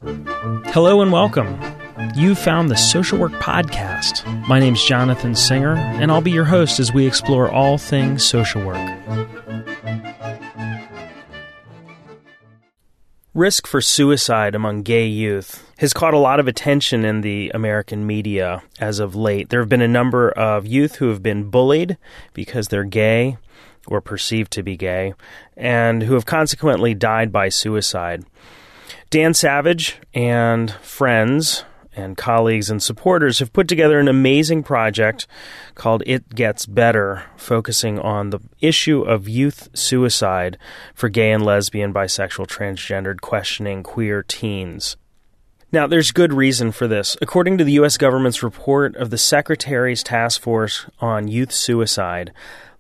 Hello and welcome. You found the Social Work Podcast. My name's Jonathan Singer, and I'll be your host as we explore all things social work. Risk for suicide among gay youth has caught a lot of attention in the American media as of late. There have been a number of youth who have been bullied because they're gay or perceived to be gay, and who have consequently died by suicide. Dan Savage and friends and colleagues and supporters have put together an amazing project called It Gets Better, focusing on the issue of youth suicide for gay and lesbian, bisexual, transgendered, questioning, queer teens. Now, there's good reason for this. According to the U.S. government's report of the Secretary's Task Force on Youth Suicide,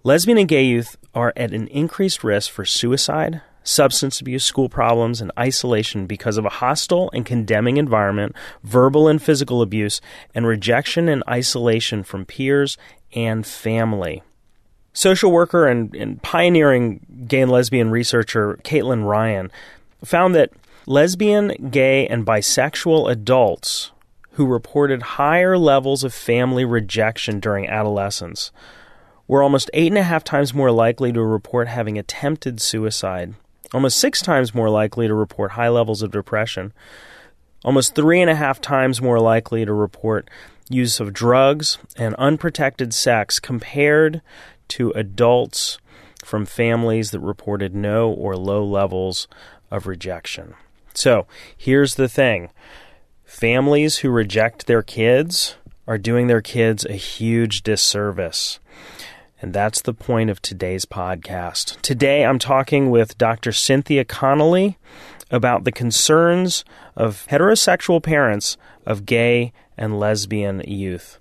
lesbian and gay youth are at an increased risk for suicide, substance abuse, school problems, and isolation because of a hostile and condemning environment, verbal and physical abuse, and rejection and isolation from peers and family. Social worker and pioneering gay and lesbian researcher Caitlin Ryan found that lesbian, gay, and bisexual adults who reported higher levels of family rejection during adolescence were almost 8.5 times more likely to report having attempted suicide, almost 6 times more likely to report high levels of depression, almost 3.5 times more likely to report use of drugs and unprotected sex compared to adults from families that reported no or low levels of rejection. So, here's the thing. Families who reject their kids are doing their kids a huge disservice. And that's the point of today's podcast. Today, I'm talking with Dr. Cynthia Conley about the concerns of heterosexual parents of gay and lesbian youth.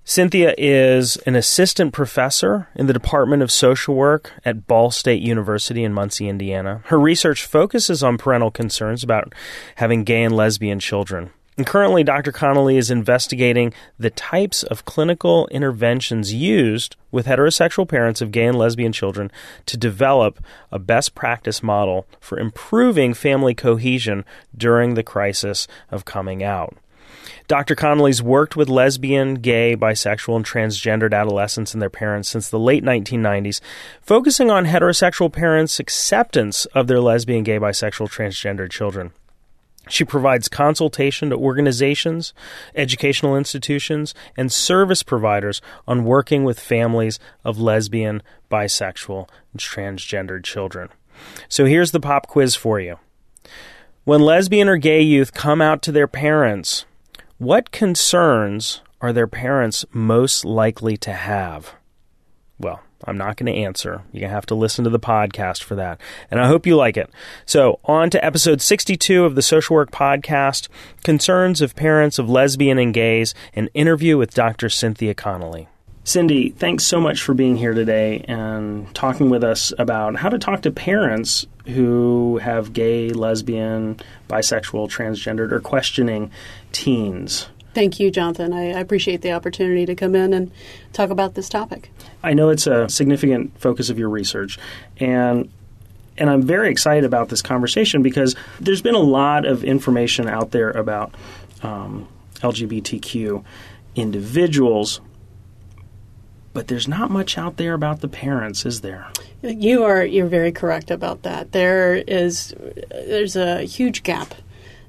Cynthia is an assistant professor in the Department of Social Work at Ball State University in Muncie, Indiana. Her research focuses on parental concerns about having gay and lesbian children. And currently, Dr. Conley is investigating the types of clinical interventions used with heterosexual parents of gay and lesbian children to develop a best practice model for improving family cohesion during the crisis of coming out. Dr. Conley's worked with lesbian, gay, bisexual, and transgendered adolescents and their parents since the late 1990s, focusing on heterosexual parents' acceptance of their lesbian, gay, bisexual, transgendered children. She provides consultation to organizations, educational institutions, and service providers on working with families of lesbian, bisexual, and transgendered children. So here's the pop quiz for you. When lesbian or gay youth come out to their parents, what concerns are their parents most likely to have? Well, I'm not going to answer. You're going to have to listen to the podcast for that. And I hope you like it. So, on to episode 62 of the Social Work Podcast, Concerns of Parents of Lesbian and Gays, an interview with Dr. Cynthia Conley. Cindy, thanks so much for being here today and talking with us about how to talk to parents who have gay, lesbian, bisexual, transgendered, or questioning teens. Thank you, Jonathan. I appreciate the opportunity to come in and talk about this topic. I know it's a significant focus of your research, and I'm very excited about this conversation because there's been a lot of information out there about LGBTQ individuals, but there's not much out there about the parents, is there? You're very correct about that. There's a huge gap.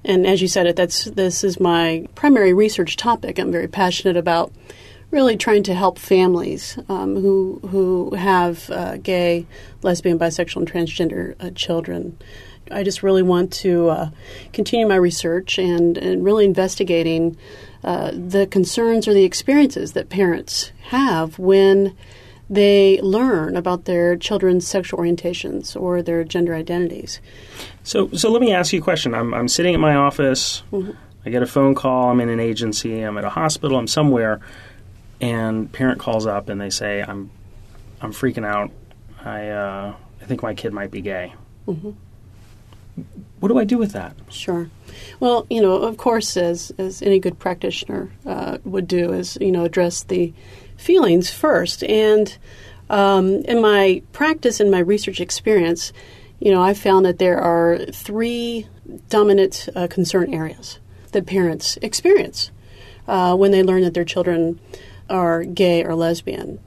And as you said, this is my primary research topic. I'm very passionate about really trying to help families who have gay, lesbian, bisexual, and transgender children. I just really want to continue my research and really investigating the concerns or the experiences that parents have when they learn about their children's sexual orientations or their gender identities. So let me ask you a question. I'm sitting at my office. Mm-hmm. I get a phone call. I'm in an agency. I'm at a hospital. I'm somewhere, and parent calls up and they say, "I'm freaking out. I think my kid might be gay." Mm-hmm. What do I do with that? Sure. Well, of course, as any good practitioner would do, is address the feelings first. And in my practice and my research experience, I found that there are 3 dominant concern areas that parents experience when they learn that their children are gay or lesbian.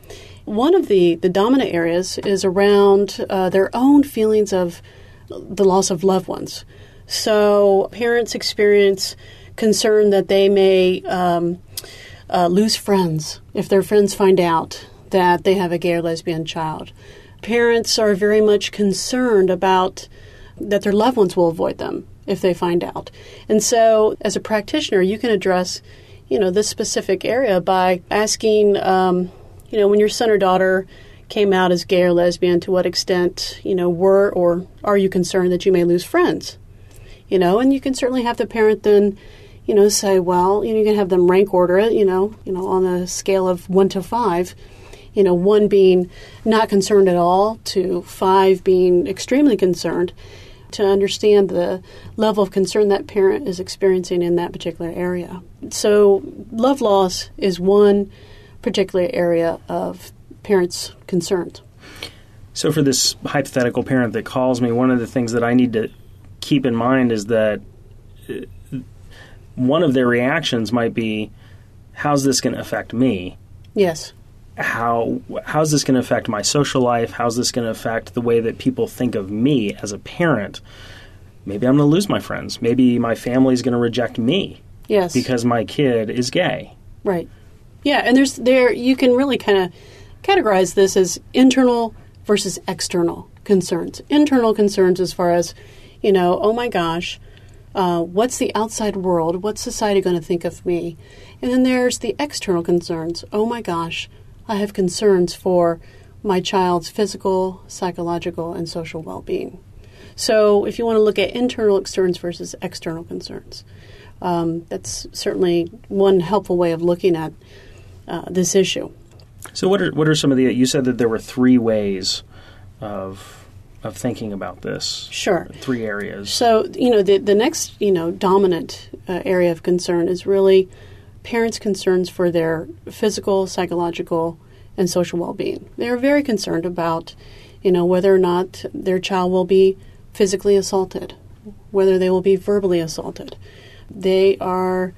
One of the dominant areas is around their own feelings of the loss of loved ones. So parents experience concern that they may lose friends if their friends find out that they have a gay or lesbian child. Parents are very much concerned about that their loved ones will avoid them if they find out. And so as a practitioner, you can address, this specific area by asking, when your son or daughter came out as gay or lesbian, to what extent, were or are you concerned that you may lose friends? And you can certainly have the parent then, say, well, you can have them rank order it, on a scale of 1 to 5, 1 being not concerned at all to 5 being extremely concerned, to understand the level of concern that parent is experiencing in that particular area. So love loss is one particular area of parents' concerns. So for this hypothetical parent that calls me, one of the things that I need to keep in mind is that one of their reactions might be, how's this going to affect me? Yes. How's this going to affect my social life? How's this going to affect the way that people think of me as a parent? Maybe I'm going to lose my friends. Maybe my family's going to reject me. Yes. Because my kid is gay. Right. Yeah, and you can really kind of categorize this as internal versus external concerns. Internal concerns as far as, oh my gosh, what's the outside world? What's society going to think of me? And then there's the external concerns. Oh my gosh, I have concerns for my child's physical, psychological, and social well-being. So if you want to look at internal concerns versus external concerns, that's certainly one helpful way of looking at this issue. So what are some of you said that there were 3 ways of thinking about this. Sure. 3 areas. So, the next, dominant area of concern is really parents' concerns for their physical, psychological, and social well-being. They're very concerned about, whether or not their child will be physically assaulted, whether they will be verbally assaulted. They are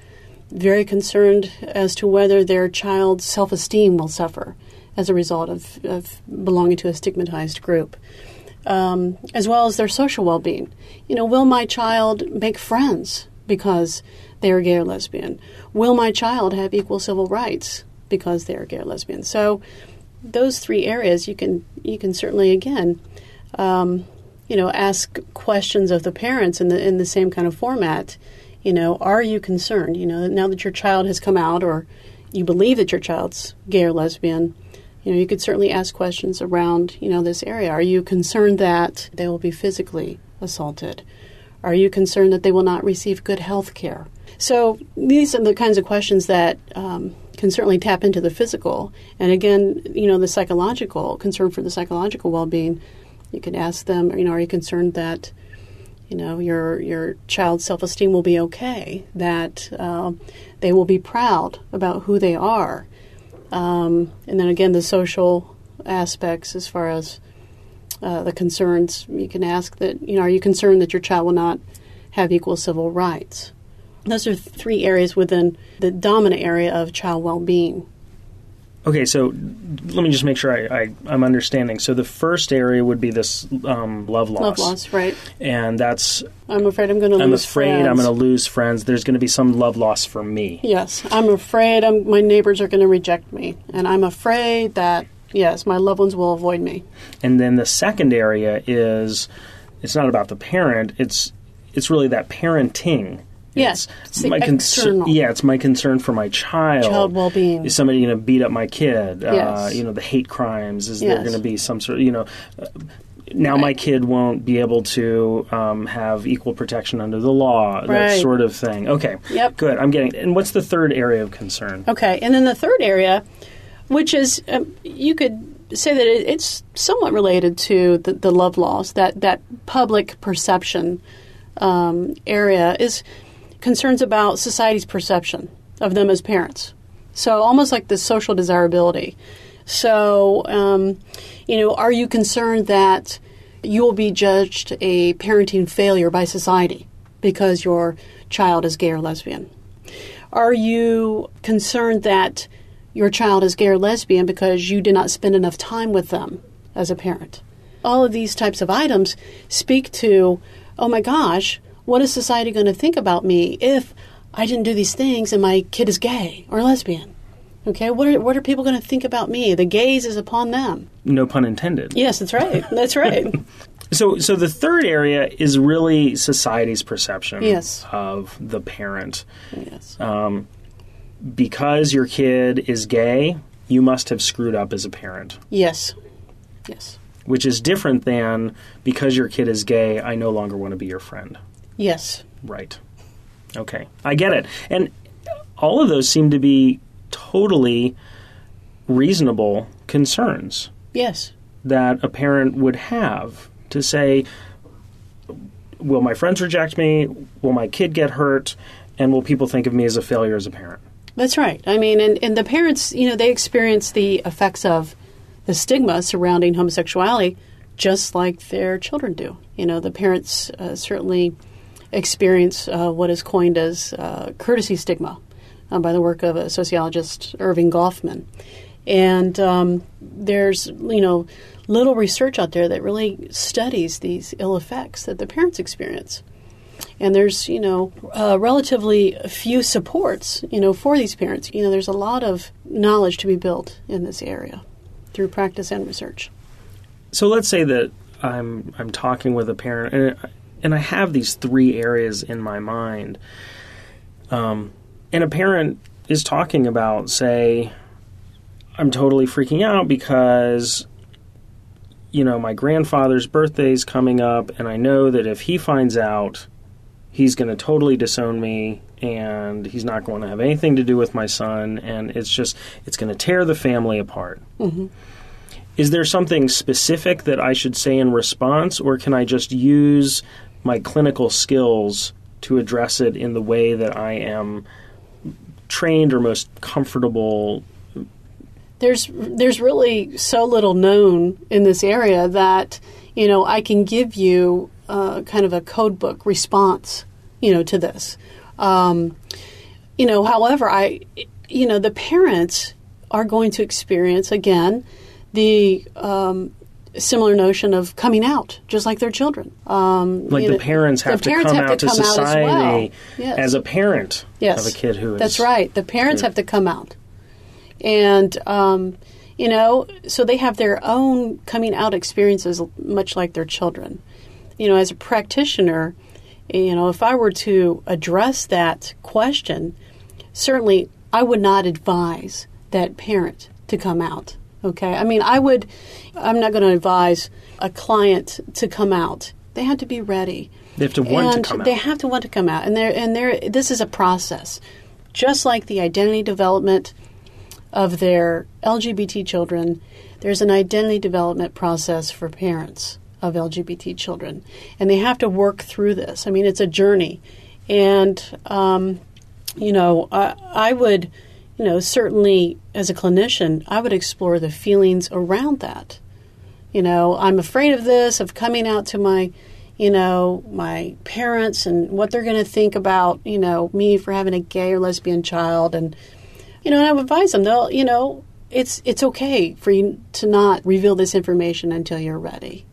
very concerned as to whether their child's self-esteem will suffer as a result of belonging to a stigmatized group, as well as their social well-being. Will my child make friends because they are gay or lesbian? Will my child have equal civil rights because they are gay or lesbian? So those 3 areas you can certainly, again, ask questions of the parents in the same kind of format. Are you concerned? Now that your child has come out, or you believe that your child's gay or lesbian, you could certainly ask questions around, this area. Are you concerned that they will be physically assaulted? Are you concerned that they will not receive good health care? So these are the kinds of questions that can certainly tap into the physical. And again, the psychological, concern for the psychological well-being. You could ask them, are you concerned that your child's self-esteem will be okay, that they will be proud about who they are. And then again, the social aspects as far as the concerns, you can ask that, are you concerned that your child will not have equal civil rights? Those are 3 areas within the dominant area of child well-being. Okay, so let me just make sure I'm understanding. So the first area would be this love loss. Love loss, right. And that's... I'm afraid I'm going to lose friends. I'm afraid I'm going to lose friends. There's going to be some love loss for me. Yes, I'm afraid my neighbors are going to reject me. And I'm afraid that, yes, my loved ones will avoid me. And then the second area is, it's not about the parent, it's really that parenting. Yes, it's the external. It's my concern for my child. Child well-being. Is somebody going to beat up my kid? Yes. The hate crimes. Is yes. there going to be some sort of, now right. My kid won't be able to have equal protection under the law, right. That sort of thing. Okay, yep. Good. I'm getting it. And what's the third area of concern? Okay, and then the third area, which is, you could say that it's somewhat related to the love loss, that public perception area, is concerns about society's perception of them as parents. So almost like the social desirability. So, are you concerned that you will be judged a parenting failure by society because your child is gay or lesbian? Are you concerned that your child is gay or lesbian because you did not spend enough time with them as a parent? All of these types of items speak to, oh my gosh, what is society going to think about me if I didn't do these things and my kid is gay or lesbian? Okay, what are people going to think about me? The gaze is upon them. No pun intended. Yes, that's right. That's right. So the third area is really society's perception Yes. of the parent. Yes. Because your kid is gay, you must have screwed up as a parent. Yes. Yes. Which is different than because your kid is gay, I no longer want to be your friend. Yes. Right. Okay. I get it. And all of those seem to be totally reasonable concerns. Yes. That a parent would have to say, will my friends reject me? Will my kid get hurt? And will people think of me as a failure as a parent? That's right. I mean, and the parents, they experience the effects of the stigma surrounding homosexuality just like their children do. The parents certainly experience what is coined as courtesy stigma by the work of a sociologist, Irving Goffman. And there's, little research out there that really studies these ill effects that the parents experience. And there's, relatively few supports, for these parents. There's a lot of knowledge to be built in this area through practice and research. So let's say that I'm talking with a parent, and I have these three areas in my mind. And a parent is talking about, say, I'm totally freaking out because, my grandfather's birthday is coming up, and I know that if he finds out, he's going to totally disown me, and he's not going to have anything to do with my son, and it's going to tear the family apart. Mm-hmm. Is there something specific that I should say in response, or can I just use my clinical skills to address it in the way that I am trained or most comfortable? There's really so little known in this area that, I can give you kind of a code book response, to this. However, the parents are going to experience, again, the similar notion of coming out, just like their children. The parents have to come out to society as a parent of a kid who is... That's right. The parents have to come out. And, so they have their own coming out experiences much like their children. As a practitioner, if I were to address that question, certainly I would not advise that parent to come out. Okay? I mean, I'm not going to advise a client to come out. They have to be ready. They have to want to come out. They have to want to come out. And this is a process. Just like the identity development of their LGBT children, there's an identity development process for parents of LGBT children. And they have to work through this. I mean, it's a journey. And, I would, certainly as a clinician, I would explore the feelings around that. I'm afraid of this, of coming out to my parents and what they're going to think about, me for having a gay or lesbian child. And, and I would advise them, it's okay for you to not reveal this information until you're ready.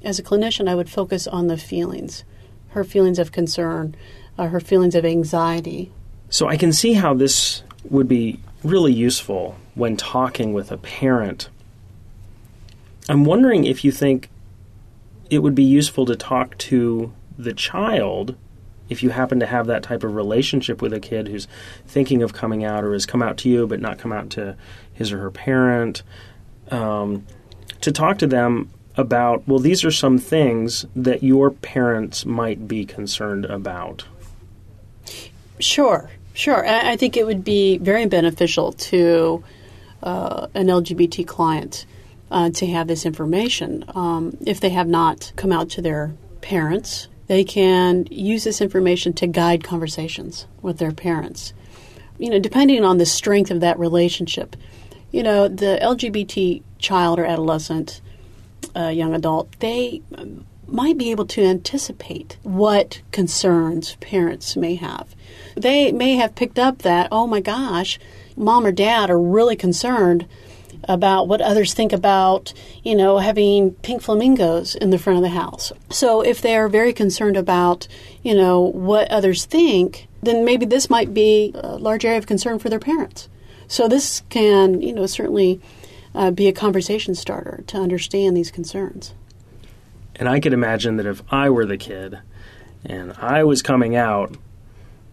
As a clinician, I would focus on the feelings, her feelings of concern, her feelings of anxiety. So I can see how this would be really useful when talking with a parent. I'm wondering if you think it would be useful to talk to the child if you happen to have that type of relationship with a kid who's thinking of coming out or has come out to you but not come out to his or her parent, to talk to them about, well, these are some things that your parents might be concerned about. Sure. I think it would be very beneficial to an LGBT client to have this information. If they have not come out to their parents, they can use this information to guide conversations with their parents. Depending on the strength of that relationship, the LGBT child or adolescent, young adult, they might be able to anticipate what concerns parents may have. They may have picked up that, oh my gosh, mom or dad are really concerned about what others think about, having pink flamingos in the front of the house. So if they are very concerned about, what others think, then maybe this might be a large area of concern for their parents. So this can, certainly be a conversation starter to understand these concerns. And I could imagine that if I were the kid and I was coming out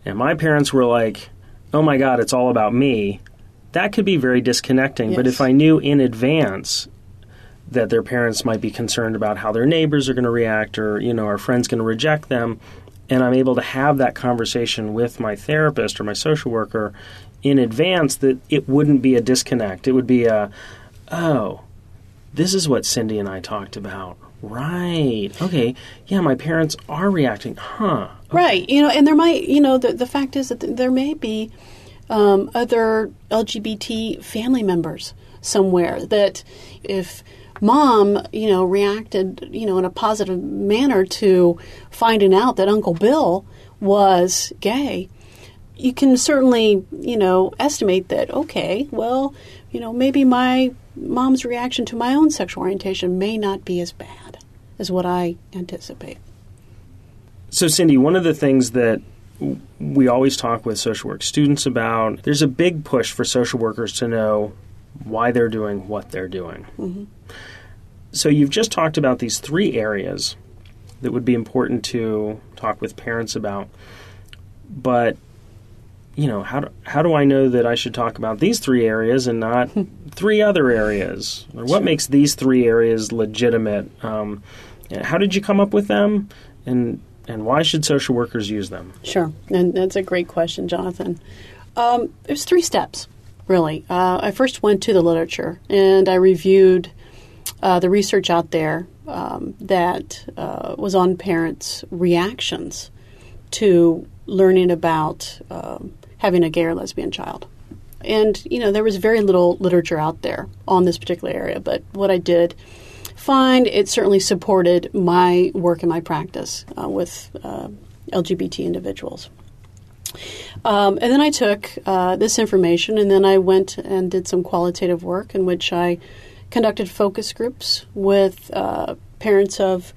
and my parents were like, oh my God, it's all about me, that could be very disconnecting. Yes. But if I knew in advance that their parents might be concerned about how their neighbors are going to react or, our friend's going to reject them, and I'm able to have that conversation with my therapist or my social worker in advance, that it wouldn't be a disconnect. It would be this is what Cindy and I talked about. Right. Okay. Yeah, my parents are reacting. Huh. Okay. Right. And there might, the fact is that there may be other LGBT family members somewhere that if mom, reacted, in a positive manner to finding out that Uncle Bill was gay, you can certainly, estimate that, okay, well, maybe my mom's reaction to my own sexual orientation may not be as bad as what I anticipate. So, Cindy, one of the things that we always talk with social work students about, there's a big push for social workers to know why they're doing what they're doing. Mm-hmm. So you've just talked about these 3 areas that would be important to talk with parents about. But, how do I know that I should talk about these 3 areas and not 3 other areas? Or what makes these 3 areas legitimate? How did you come up with them? And why should social workers use them? Sure. And that's a great question, Jonathan. There's 3 steps, really. I first went to the literature, and I reviewed the research out there that was on parents' reactions to learning about having a gay or lesbian child. And, there was very little literature out there on this particular area, but what I did find, it certainly supported my work and my practice with LGBT individuals. And then I took this information, and then I went and did some qualitative work in which I conducted focus groups with parents of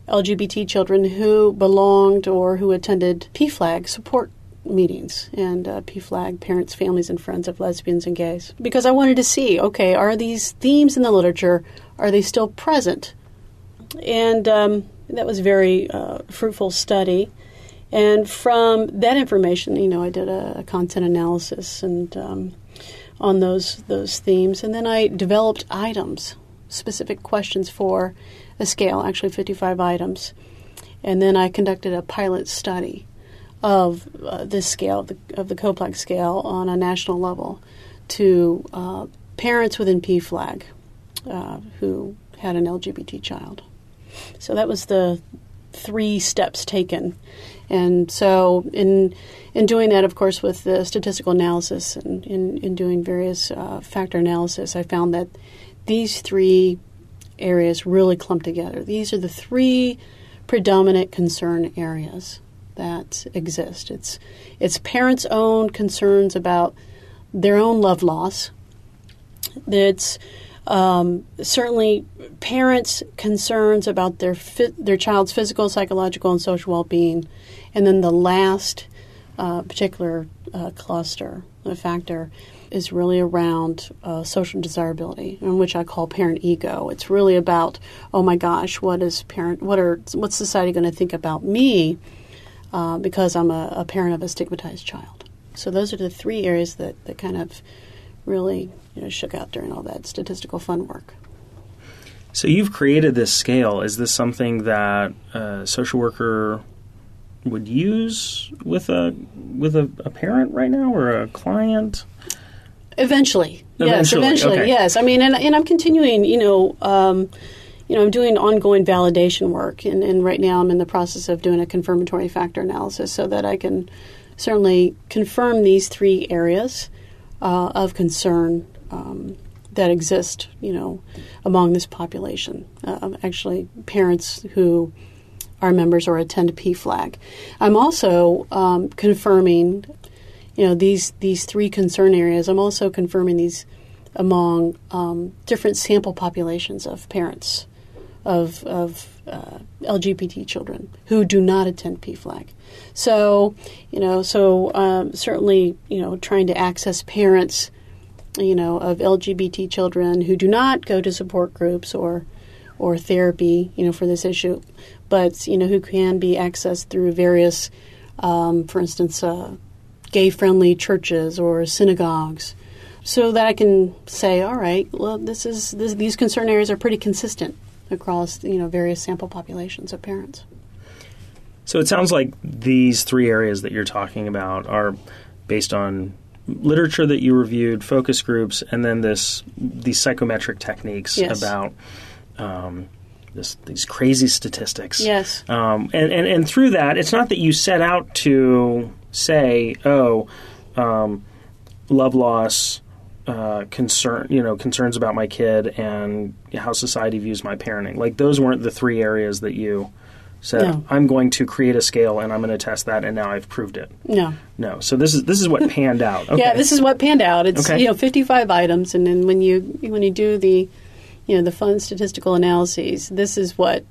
LGBT children who belonged or who attended PFLAG support meetings, and PFLAG, Parents, Families, and Friends of Lesbians and Gays. Because I wanted to see, okay, are these themes in the literature, are they still present? And that was a very fruitful study. And from that information, I did a content analysis and on those themes. And then I developed items, specific questions for a scale, actually 55 items. And then I conducted a pilot study of this scale, of the COPLAG scale, on a national level to parents within PFLAG who had an LGBT child. So that was the 3 steps taken. And so in doing that, of course, with the statistical analysis and in doing various factor analysis, I found that these 3 areas really clump together. These are the 3 predominant concern areas that exist. It's parents' own concerns about their own love loss. It's certainly parents' concerns about their child's physical, psychological, and social well-being. And then the last particular cluster, the factor, is really around social desirability, in which I call parent ego. It's really about, oh my gosh, what's society going to think about me because I'm a parent of a stigmatized child. So those are the 3 areas that kind of really shook out during all that statistical fun work. So you've created this scale. Is this something that a social worker would use with a parent right now or a client? Eventually. Yes, eventually. Okay. Yes. I mean, and I'm continuing, I'm doing ongoing validation work, and right now I'm in the process of doing a confirmatory factor analysis so that I can certainly confirm these 3 areas of concern that exist, among this population. Actually, parents who are members or attend PFLAG. I'm also confirming, these three concern areas. I'm also confirming these among different sample populations of parents of LGBT children who do not attend PFLAG. So, certainly, trying to access parents, of LGBT children who do not go to support groups or therapy, for this issue, but, who can be accessed through various, for instance, gay-friendly churches or synagogues, so that I can say, all right, well, these concern areas are pretty consistent across, various sample populations of parents. So it sounds like these three areas that you're talking about are based on literature that you reviewed, focus groups, and then these psychometric techniques about these crazy statistics. Yes. And through that, it's not that you set out to say, love loss, concerns about my kid, and how society views my parenting. Like, those weren't the three areas that you said, no. I'm going to create a scale and I'm going to test that, and now I've proved it. No. So this is what panned out. Okay. Yeah, this is what panned out. It's 55 items, and then when you do the fun statistical analyses, this is what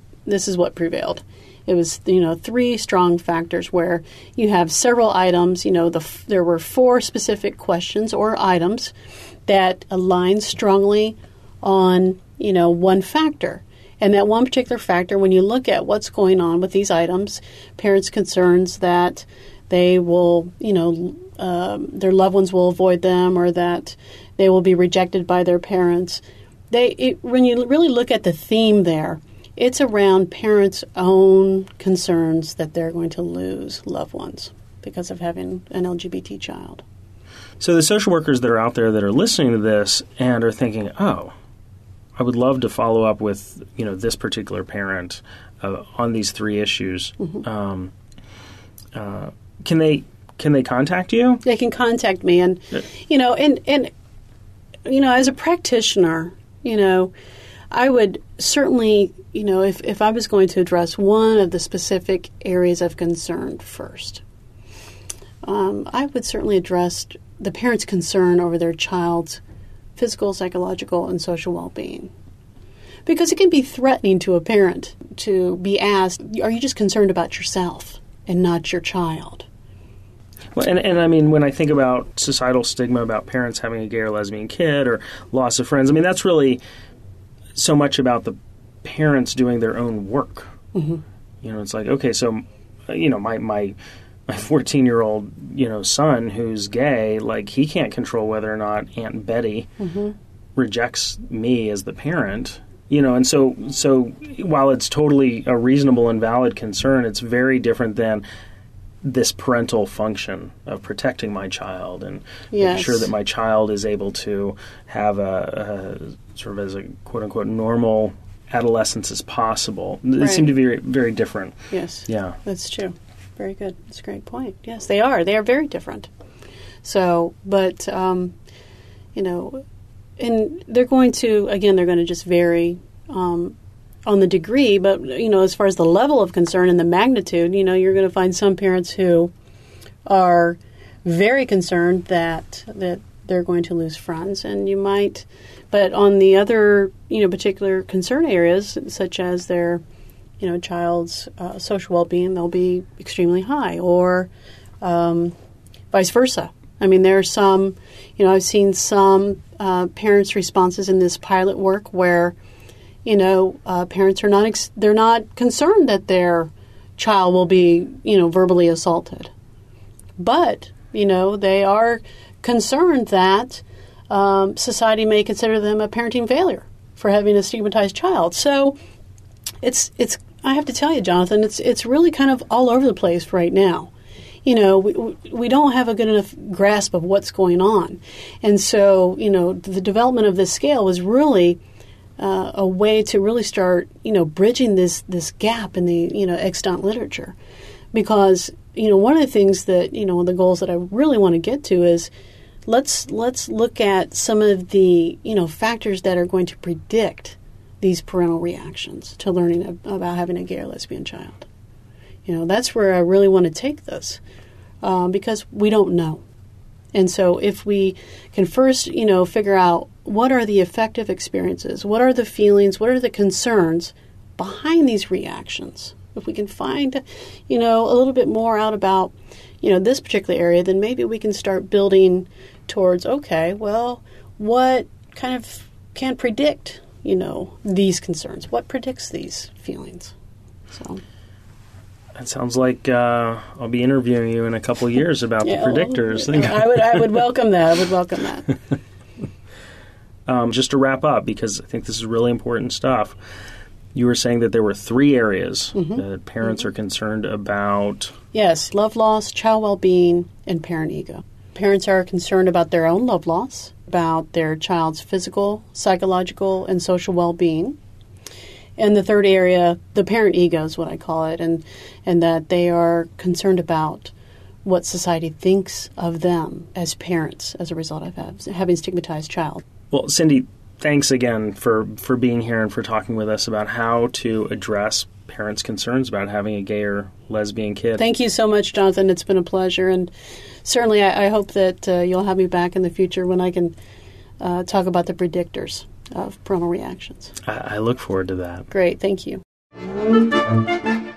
prevailed. It was three strong factors where you have several items. There were four specific questions or items that align strongly on one factor. And that one particular factor, when you look at what's going on with these items, parents' concerns that they will, their loved ones will avoid them, or that they will be rejected by their parents. When you really look at the theme there, it's around parents' own concerns that they're going to lose loved ones because of having an LGBT child. So the social workers that are out there that are listening to this and are thinking, oh, I would love to follow up with, this particular parent on these three issues. Mm-hmm. Can they contact you? They can contact me, and as a practitioner, I would certainly, if I was going to address one of the specific areas of concern first, I would certainly address the parent's concern over their child's physical, psychological, and social well-being. Because it can be threatening to a parent to be asked, are you just concerned about yourself and not your child? Well, and I mean, when I think about societal stigma about parents having a gay or lesbian kid or loss of friends, I mean, that's really so much about the parents doing their own work. Mm-hmm. It's like, okay, so, my 14-year-old, son who's gay, like, he can't control whether or not Aunt Betty mm-hmm. rejects me as the parent, and so while it's totally a reasonable and valid concern, it's very different than this parental function of protecting my child and making sure that my child is able to have a sort of as a quote-unquote normal adolescence as possible. They seem to be very, very different. Yes. Yeah. That's true. Very good. That's a great point. Yes, they are. They are very different. So, but, and they're going to just vary on the degree, but, as far as the level of concern and the magnitude, you're going to find some parents who are very concerned that they're going to lose friends, and you might, but on the other, particular concern areas, such as their child's social well-being, they'll be extremely high, or vice versa. I mean, there are some, I've seen some parents' responses in this pilot work where, parents are they're not concerned that their child will be, verbally assaulted. But, they are concerned that society may consider them a parenting failure for having a stigmatized child. So it's I have to tell you, Jonathan, it's really kind of all over the place right now. We don't have a good enough grasp of what's going on. And so, the development of this scale was really a way to really start, bridging this gap in the, extant literature. Because, one of the things that, one of the goals that I really want to get to is let's look at some of the, factors that are going to predict these parental reactions to learning about having a gay or lesbian child. That's where I really want to take this, because we don't know. And so if we can first, figure out what are the affective experiences, what are the feelings, what are the concerns behind these reactions, if we can find, a little bit more out about, this particular area, then maybe we can start building towards, okay, well, what kind of can predict, these concerns? What predicts these feelings? So it sounds like I'll be interviewing you in a couple of years about the predictors. I would welcome that. I would welcome that. Just to wrap up, because I think this is really important stuff, you were saying that there were 3 areas that parents are concerned about. Yes, love loss, child well-being, and parent ego. Parents are concerned about their own love loss, about their child's physical, psychological, and social well-being. And the third area, the parent ego is what I call it, and that they are concerned about what society thinks of them as parents as a result of having a stigmatized child. Well, Cindy, thanks again for being here and for talking with us about how to address parents' concerns about having a gay or lesbian kid. Thank you so much, Jonathan. It's been a pleasure, and certainly I hope that you'll have me back in the future when I can talk about the predictors of parental reactions. I look forward to that. Great. Thank you.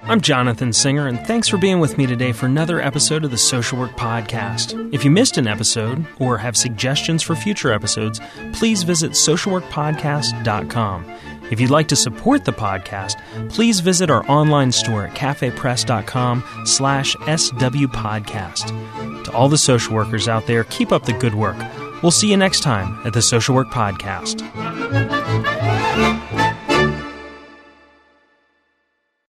I'm Jonathan Singer, and thanks for being with me today for another episode of the Social Work Podcast. If you missed an episode or have suggestions for future episodes, please visit socialworkpodcast.com. If you'd like to support the podcast, please visit our online store at cafepress.com/swpodcast. To all the social workers out there, keep up the good work. We'll see you next time at the Social Work Podcast.